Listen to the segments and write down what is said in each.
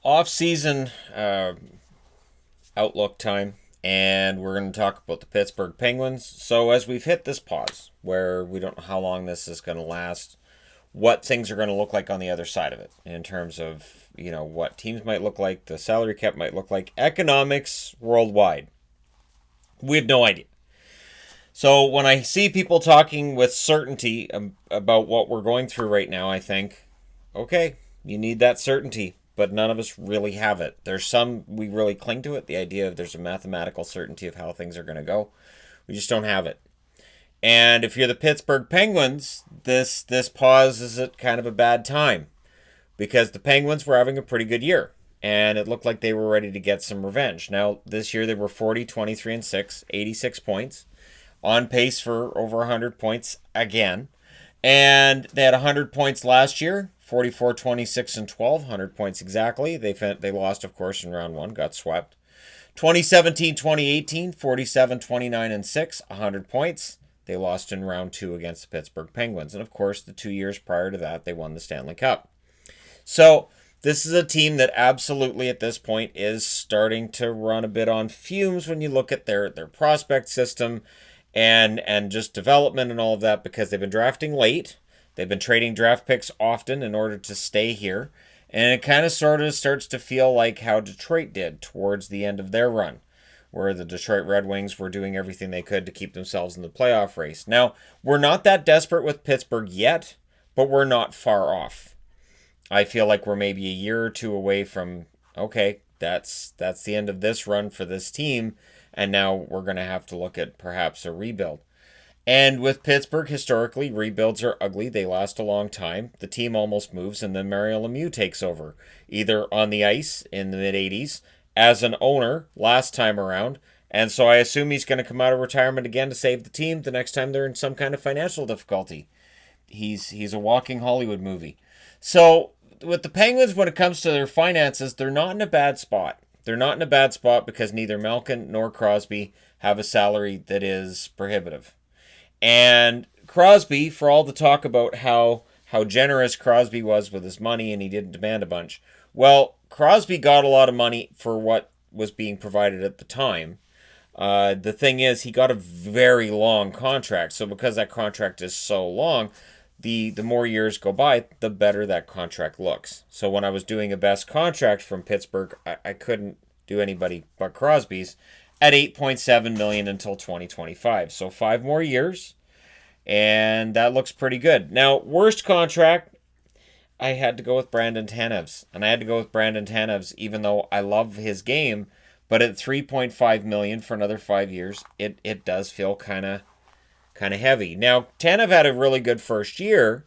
Off-season outlook time, and we're going to talk about the Pittsburgh Penguins. So as we've hit this pause, where we don't know how long this is going to last, what things are going to look like on the other side of it, in terms of what teams might look like, the salary cap might look like, economics worldwide. We have no idea. So when I see people talking with certainty about what we're going through right now, I think, okay, you need that certainty, but none of us really have it. There's some we really cling to it, the idea of there's a mathematical certainty of how things are going to go. We just don't have it. And if you're the Pittsburgh Penguins, this pause is at kind of a bad time because the Penguins were having a pretty good year and it looked like they were ready to get some revenge. Now, this year they were 40, 23 and 6, 86 points, on pace for over 100 points again. And they had 100 points last year, 44, 26 and 12, 100 points exactly. They lost, of course, in round 1, got swept. 2017, 2018, 47, 29 and 6, 100 points. They lost in round 2 against the Pittsburgh Penguins. And of course, the 2 years prior to that, they won the Stanley Cup. So this is a team that absolutely at this point is starting to run a bit on fumes when you look at their prospect system and just development and all of that, because they've been drafting late. They've been trading draft picks often in order to stay here. And it kind of sort of starts to feel like how Detroit did towards the end of their run, where the Detroit Red Wings were doing everything they could to keep themselves in the playoff race. Now, we're not that desperate with Pittsburgh yet, but we're not far off. I feel like we're maybe a year or two away from, okay, that's the end of this run for this team, and now we're going to have to look at perhaps a rebuild. And with Pittsburgh, historically, rebuilds are ugly. They last a long time. The team almost moves, and then Mario Lemieux takes over, either on the ice in the mid-'80s, as an owner last time around. And so I assume he's going to come out of retirement again to save the team the next time they're in some kind of financial difficulty. He's a walking Hollywood movie. So with the Penguins, when it comes to their finances, they're not in a bad spot. They're not in a bad spot because neither Malkin nor Crosby have a salary that is prohibitive. And Crosby, for all the talk about how generous Crosby was with his money and he didn't demand a bunch, well, Crosby got a lot of money for what was being provided at the time. The thing is, he got a very long contract. So because that contract is so long, the more years go by, the better that contract looks. So when I was doing a best contract from Pittsburgh, I couldn't do anybody but Crosby's at $8.7 million until 2025. So 5 more years, and that looks pretty good. Now, worst contract, I had to go with Brandon Tanev's. And I had to go with Brandon Tanev's even though I love his game, but at $3.5 million for another 5 years, it does feel kind of heavy. Now, Tanev had a really good first year,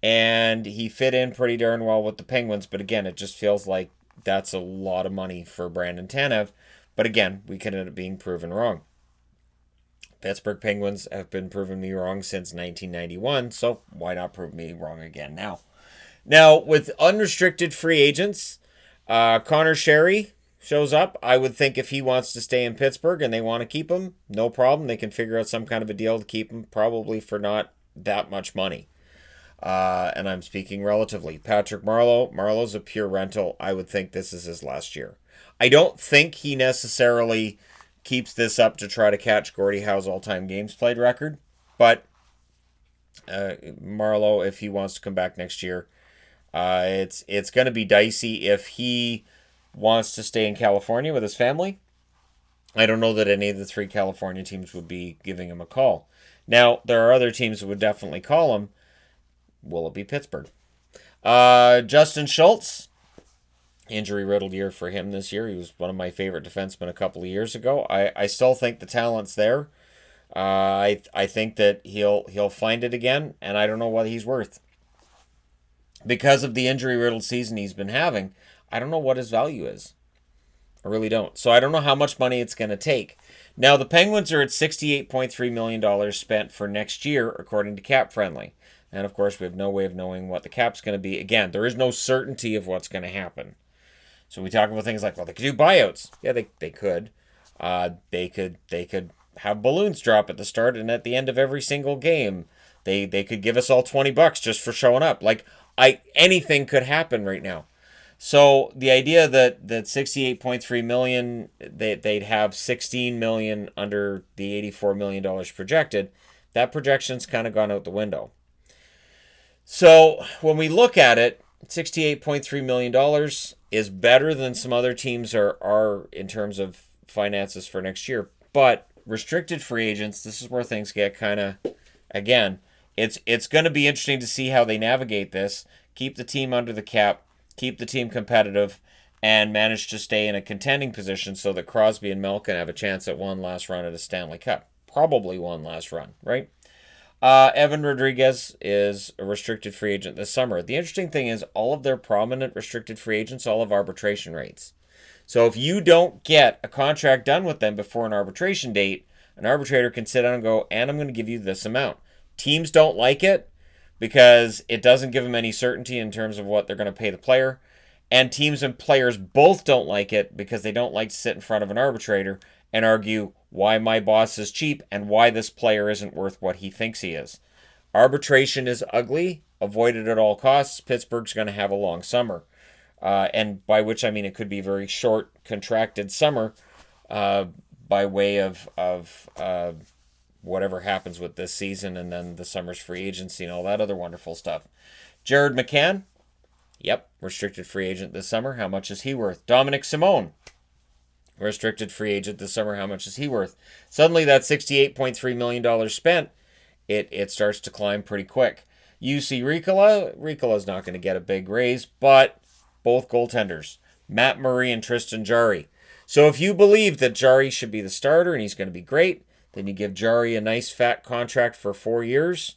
and he fit in pretty darn well with the Penguins, but again, it just feels like that's a lot of money for Brandon Tanev. But again, we could end up being proven wrong. Pittsburgh Penguins have been proving me wrong since 1991, so why not prove me wrong again now? Now, with unrestricted free agents, Connor Sherry shows up. I would think if he wants to stay in Pittsburgh and they want to keep him, no problem. They can figure out some kind of a deal to keep him, probably for not that much money. And I'm speaking relatively. Patrick Marleau's a pure rental. I would think this is his last year. I don't think he necessarily keeps this up to try to catch Gordie Howe's all-time games played record. But Marleau, if he wants to come back next year, it's going to be dicey if he wants to stay in California with his family. I don't know that any of the 3 California teams would be giving him a call. Now, there are other teams that would definitely call him. Will it be Pittsburgh? Justin Schultz, injury-riddled year for him this year. He was one of my favorite defensemen a couple of years ago. I still think the talent's there. I think that he'll find it again, and I don't know what he's worth. Because of the injury-riddled season he's been having, I don't know what his value is. I really don't. So I don't know how much money it's going to take. Now, the Penguins are at $68.3 million spent for next year, according to Cap Friendly. And, of course, we have no way of knowing what the cap's going to be. Again, there is no certainty of what's going to happen. So we talk about things like, well, they could do buyouts. Yeah, they could. They could have balloons drop at the start and at the end of every single game. They could give us all $20 just for showing up. Like, anything could happen right now. So the idea that 68.3 million, they'd have 16 million under the 84 million dollars projected, that projection's kind of gone out the window. So when we look at it, $68.3 million is better than some other teams are in terms of finances for next year. But restricted free agents, this is where things get kind of, again, it's going to be interesting to see how they navigate this, keep the team under the cap, keep the team competitive, and manage to stay in a contending position so that Crosby and Malkin have a chance at one last run at a Stanley Cup. Probably one last run, right? Evan Rodriguez is a restricted free agent this summer. The interesting thing is all of their prominent restricted free agents all have arbitration rates. So if you don't get a contract done with them before an arbitration date, an arbitrator can sit down and go, and I'm going to give you this amount. Teams don't like it because it doesn't give them any certainty in terms of what they're going to pay the player. And teams and players both don't like it because they don't like to sit in front of an arbitrator and argue why my boss is cheap and why this player isn't worth what he thinks he is. Arbitration is ugly. Avoid it at all costs. Pittsburgh's going to have a long summer. And by which I mean it could be a very short, contracted summer by way of whatever happens with this season and then the summer's free agency and all that other wonderful stuff. Jared McCann, yep, restricted free agent this summer. How much is he worth? Dominic Simone, restricted free agent this summer. How much is he worth? Suddenly that $68.3 million spent, it starts to climb pretty quick. UC Ricola's not going to get a big raise, but both goaltenders, Matt Murray and Tristan Jarry. So if you believe that Jarry should be the starter and he's going to be great, then you give Jarry a nice fat contract for 4 years.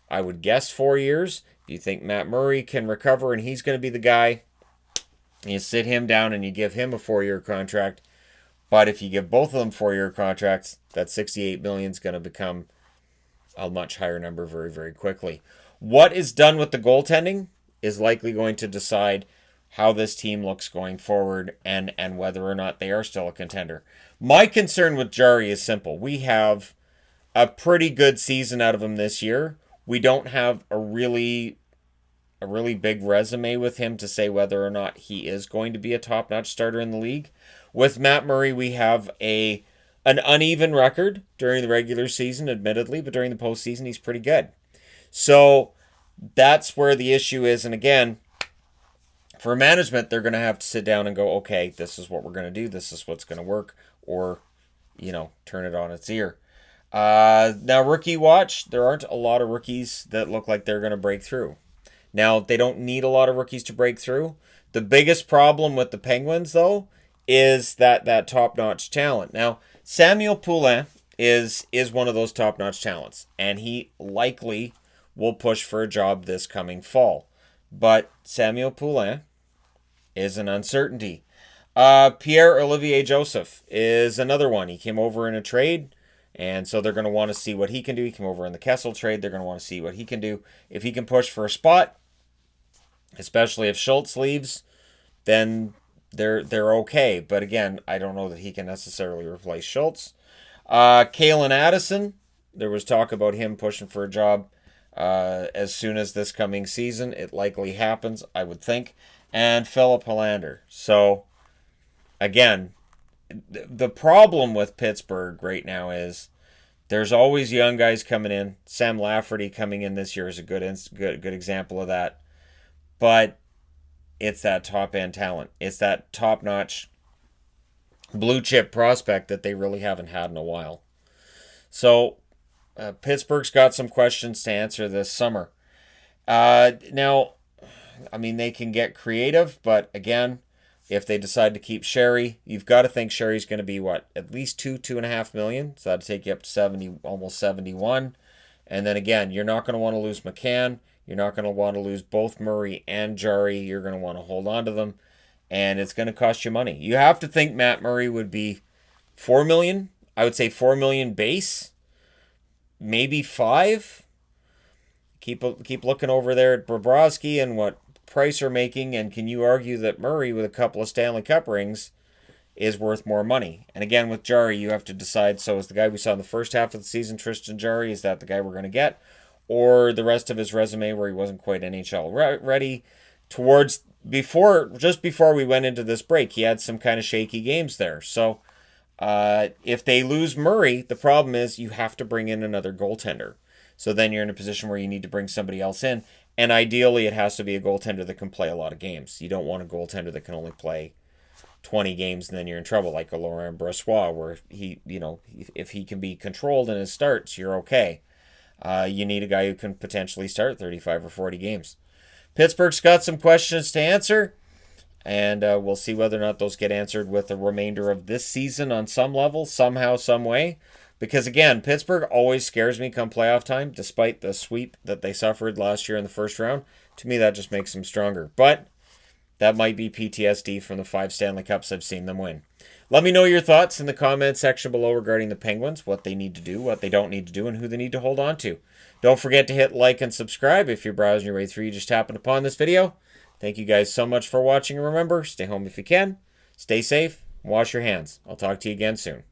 I would guess 4 years. If you think Matt Murray can recover and he's going to be the guy, you sit him down and you give him a 4-year contract. But if you give both of them 4-year contracts, that $68 million is going to become a much higher number very, very quickly. What is done with the goaltending is likely going to decide how this team looks going forward and whether or not they are still a contender. My concern with Jarry is simple. We have a pretty good season out of him this year. We don't have a really big resume with him to say whether or not he is going to be a top-notch starter in the league. With Matt Murray, we have an uneven record during the regular season, admittedly, but during the postseason, he's pretty good. So that's where the issue is. And again, for management, they're going to have to sit down and go, okay, this is what we're going to do. This is what's going to work. Or, turn it on its ear. Now, rookie watch, there aren't a lot of rookies that look like they're going to break through. Now, they don't need a lot of rookies to break through. The biggest problem with the Penguins, though, is that top-notch talent. Now, Samuel Poulin is one of those top-notch talents, and he likely will push for a job this coming fall. But Samuel Poulin is an uncertainty. Pierre-Olivier Joseph is another one. He came over in a trade, and so they're going to want to see what he can do. He came over in the Kessel trade. They're going to want to see what he can do. If he can push for a spot, especially if Schultz leaves, then they're okay. But again, I don't know that he can necessarily replace Schultz. Kalen Addison, there was talk about him pushing for a job as soon as this coming season. It likely happens, I would think. And Philip Hollander. So, again, the problem with Pittsburgh right now is there's always young guys coming in. Sam Lafferty coming in this year is a good example of that. But it's that top-end talent. It's that top-notch blue-chip prospect that they really haven't had in a while. So, Pittsburgh's got some questions to answer this summer. Now, I mean, they can get creative, but again, if they decide to keep Sherry, you've got to think Sherry's going to be, at least $2.5 million. So that'll take you up to 70, almost 71. And then again, you're not going to want to lose McCann. You're not going to want to lose both Murray and Jarry. You're going to want to hold on to them. And it's going to cost you money. You have to think Matt Murray would be $4 million. I would say $4 million base. Maybe $5. Keep looking over there at Bobrovsky and what Price are making. And can you argue that Murray, with a couple of Stanley Cup rings, is worth more money? And again, with Jarry, you have to decide, so is the guy we saw in the first half of the season, Tristan Jarry, is that the guy we're going to get? Or the rest of his resume where he wasn't quite NHL ready towards just before we went into this break, he had some kind of shaky games there. So if they lose Murray, the problem is you have to bring in another goaltender. So then you're in a position where you need to bring somebody else in. And ideally, it has to be a goaltender that can play a lot of games. You don't want a goaltender that can only play 20 games and then you're in trouble, like a Laurent Brossoit, where if he can be controlled in his starts, you're okay. You need a guy who can potentially start 35 or 40 games. Pittsburgh's got some questions to answer, and we'll see whether or not those get answered with the remainder of this season on some level, somehow, some way. Because again, Pittsburgh always scares me come playoff time, despite the sweep that they suffered last year in the first round. To me, that just makes them stronger. But that might be PTSD from the 5 Stanley Cups I've seen them win. Let me know your thoughts in the comment section below regarding the Penguins, what they need to do, what they don't need to do, and who they need to hold on to. Don't forget to hit like and subscribe if you're browsing your way through. You just happened upon this video. Thank you guys so much for watching, and remember, stay home if you can, stay safe, and wash your hands. I'll talk to you again soon.